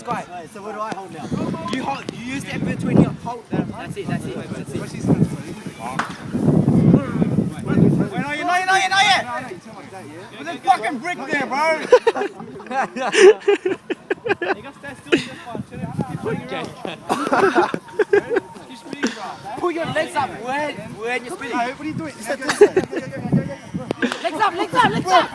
squat. Right, so what do I hold now? You hold. You use the between your hold. That's it. That's it. That's it. Wait, not yet. There's a fucking brick there, bro. Pull your legs up when you're spinning. What are you doing? Legs up. Legs up. Legs up.